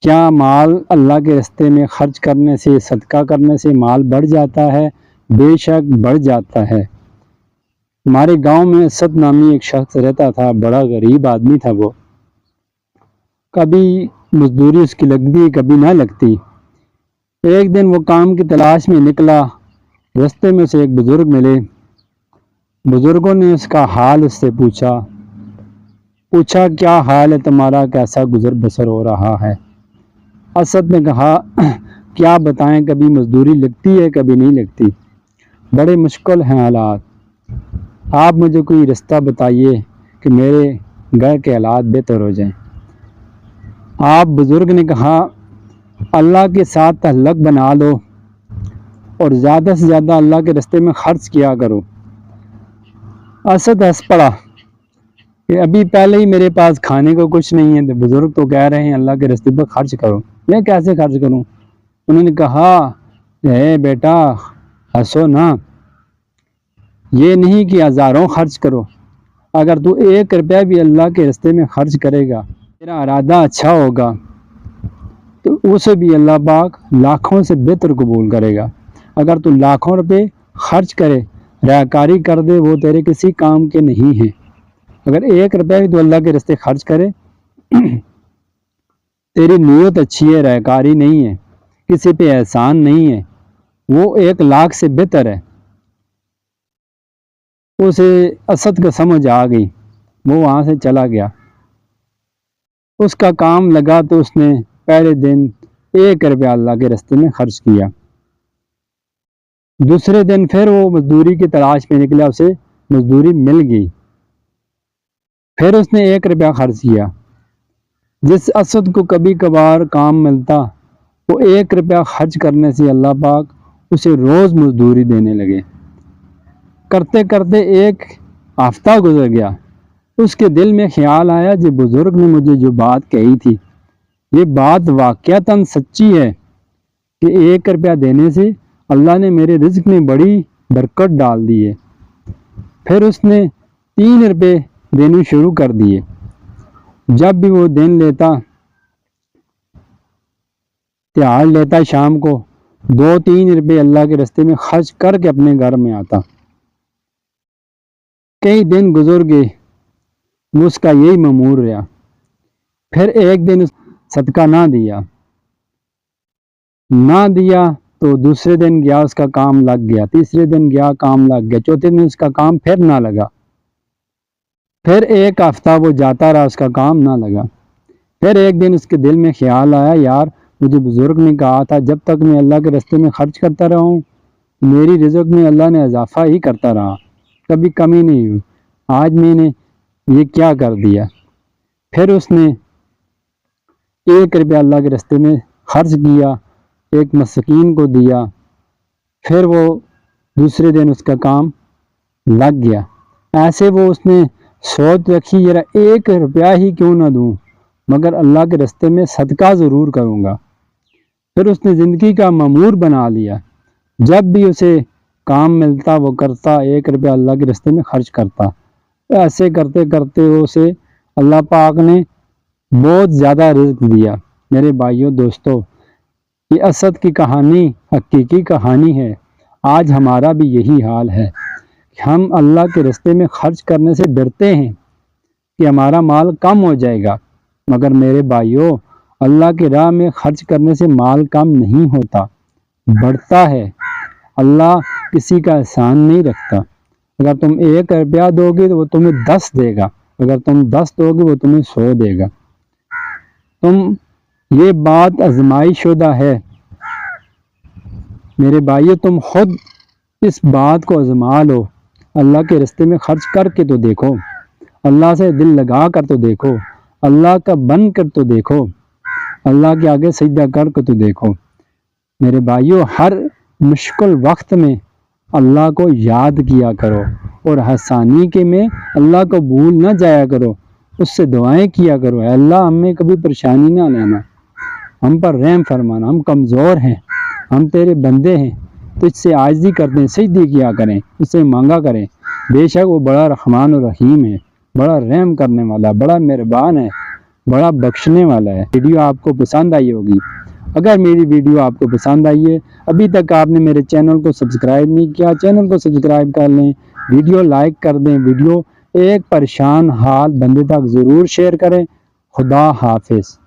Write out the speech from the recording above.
کیا مال اللہ کے راستے میں خرچ کرنے سے، صدقہ کرنے سے مال بڑھ جاتا ہے؟ بے شک بڑھ جاتا ہے۔ ہمارے گاؤں میں اسد نامی ایک شخص رہتا تھا، بڑا غریب آدمی تھا وہ، کبھی مزدوری اس کی لگتی کبھی نہ لگتی۔ ایک دن وہ کام کی تلاش میں نکلا، راستے میں سے ایک بزرگ ملے۔ بزرگوں نے اس کا حال اس سے پوچھا کیا حال ہے تمہارا، کیسا گزر بسر ہو رہا ہے؟ اسد نے کہا کیا بتائیں، کبھی مزدوری لگتی ہے کبھی نہیں لگتی، بڑے مشکل ہیں حالات، آپ مجھے کوئی رستہ بتائیے کہ میرے گھر کے حالات بہتر ہو جائیں۔ آپ بزرگ نے کہا اللہ کے ساتھ تعلق بنا لو اور زیادہ سے زیادہ اللہ کے راستے میں خرچ کیا کرو۔ اسد ہنس پڑا کہ ابھی پہلے ہی میرے پاس کھانے کو کچھ نہیں ہے، تو بزرگ تو کہہ رہے ہیں اللہ کے راستے پر خرچ کرو، میں کیسے خرچ کروں؟ انہوں نے کہا اے بیٹا ہنسو نا، یہ نہیں کہ ہزاروں خرچ کرو، اگر تو 1 روپیہ بھی اللہ کے راستے میں خرچ کرے گا، تیرا ارادہ اچھا ہوگا تو اسے بھی اللہ پاک لاکھوں سے بہتر قبول کرے گا۔ اگر تو لاکھوں روپے خرچ کرے، ریاکاری کر دے، وہ تیرے کسی کام کے نہیں ہیں۔ اگر 1 روپیہ بھی تو اللہ کے راستے خرچ کرے، تیری نیت اچھی ہے، ریاکاری نہیں ہے، کسی پہ احسان نہیں ہے، وہ 1 لاکھ سے بہتر ہے۔ اسے اسد کا سمجھ آ گئی، وہ وہاں سے چلا گیا۔ اس کا کام لگا تو اس نے پہلے دن 1 روپیہ اللہ کے راستے میں خرچ کیا۔ دوسرے دن پھر وہ مزدوری کی تلاش میں نکلا، اسے مزدوری مل گئی، پھر اس نے 1 روپیہ خرچ کیا۔ جس اسد کو کبھی کبھار کام ملتا، وہ 1 روپیہ خرچ کرنے سے اللہ پاک اسے روز مزدوری دینے لگے۔ کرتے کرتے 1 ہفتہ گزر گیا، اس کے دل میں خیال آیا کہ بزرگ نے مجھے جو بات کہی تھی، یہ بات واقعتاً سچی ہے کہ 1 روپیہ دینے سے اللہ نے میرے رزق میں بڑی برکت ڈال دی ہے۔ پھر اس نے 3 روپے دینے شروع کر دیے۔ جب بھی وہ دن لیتا، تہاڑ لیتا، شام کو 2-3 روپے اللہ کے راستے میں خرچ کر کے اپنے گھر میں آتا۔ کئی دن گزر گئے، اس کا یہی معمول رہا۔ پھر ایک دن صدقہ نہ دیا تو دوسرے دن گیا، اس کا کام لگ گیا، تیسرے دن گیا، کام لگ گیا، چوتھے دن اس کا کام پھر نہ لگا۔ پھر 1 ہفتہ وہ جاتا رہا، اس کا کام نہ لگا۔ پھر ایک دن اس کے دل میں خیال آیا، یار مجھے بزرگ نے کہا تھا جب تک میں اللہ کے راستے میں خرچ کرتا رہا ہوں، میری رزق میں اللہ نے اضافہ ہی کرتا رہا، کبھی کمی نہیں ہوئی، آج میں نے یہ کیا کر دیا؟ پھر اس نے 1 روپیہ اللہ کے راستے میں خرچ کیا، ایک مسکین کو دیا، پھر وہ دوسرے دن اس کا کام لگ گیا۔ ایسے وہ اس نے سوچ رکھی، ذرا 1 روپیہ ہی کیوں نہ دوں، مگر اللہ کے راستے میں صدقہ ضرور کروں گا۔ پھر اس نے زندگی کا معمول بنا لیا، جب بھی اسے کام ملتا وہ کرتا، 1 روپیہ اللہ کے راستے میں خرچ کرتا۔ ایسے کرتے کرتے اسے اللہ پاک نے بہت زیادہ رزق دیا۔ میرے بھائیوں دوستو، یہ اسد کی کہانی حقیقی کہانی ہے۔ آج ہمارا بھی یہی حال ہے کہ ہم اللہ کے راستے میں خرچ کرنے سے ڈرتے ہیں کہ ہمارا مال کم ہو جائے گا، مگر میرے بھائیوں اللہ کی راہ میں خرچ کرنے سے مال کم نہیں ہوتا، بڑھتا ہے۔ اللہ کسی کا احسان نہیں رکھتا۔ اگر تم 1 روپیہ دو گے تو وہ تمہیں 10 دے گا، اگر تم 10 دو گے وہ تمہیں 100 دے گا۔ یہ بات آزمائش شدہ ہے میرے بھائیو، تم خود اس بات کو آزما لو، اللہ کے راستے میں خرچ کر کے تو دیکھو، اللہ سے دل لگا کر تو دیکھو، اللہ کا بن کر تو دیکھو، اللہ کے آگے سجدہ کر کے تو دیکھو۔ میرے بھائیو، ہر مشکل وقت میں اللہ کو یاد کیا کرو، اور حسانی کے میں اللہ کو بھول نہ جایا کرو، اس سے دعائیں کیا کرو، اے اللہ ہمیں کبھی پریشانی نہ لینا، ہم پر رحم فرمانا، ہم کمزور ہیں، ہم تیرے بندے ہیں، تجھ سے عاجزی کرتے ہیں، سجدے کیا کریں، اس سے مانگا کریں، بے شک وہ بڑا رحمان و رحیم ہے، بڑا رحم کرنے والا، بڑا مہربان ہے۔ بڑا بخشنے والا ہے۔ ویڈیو آپ کو پسند آئی ہوگی۔ اگر میری ویڈیو آپ کو پسند آئی ہے، ابھی تک آپ نے میرے چینل کو سبسکرائب نہیں کیا، چینل کو سبسکرائب کر لیں، ویڈیو لائک کر دیں، ویڈیو ایک پریشان حال بندے تک ضرور شیئر کریں۔ خدا حافظ۔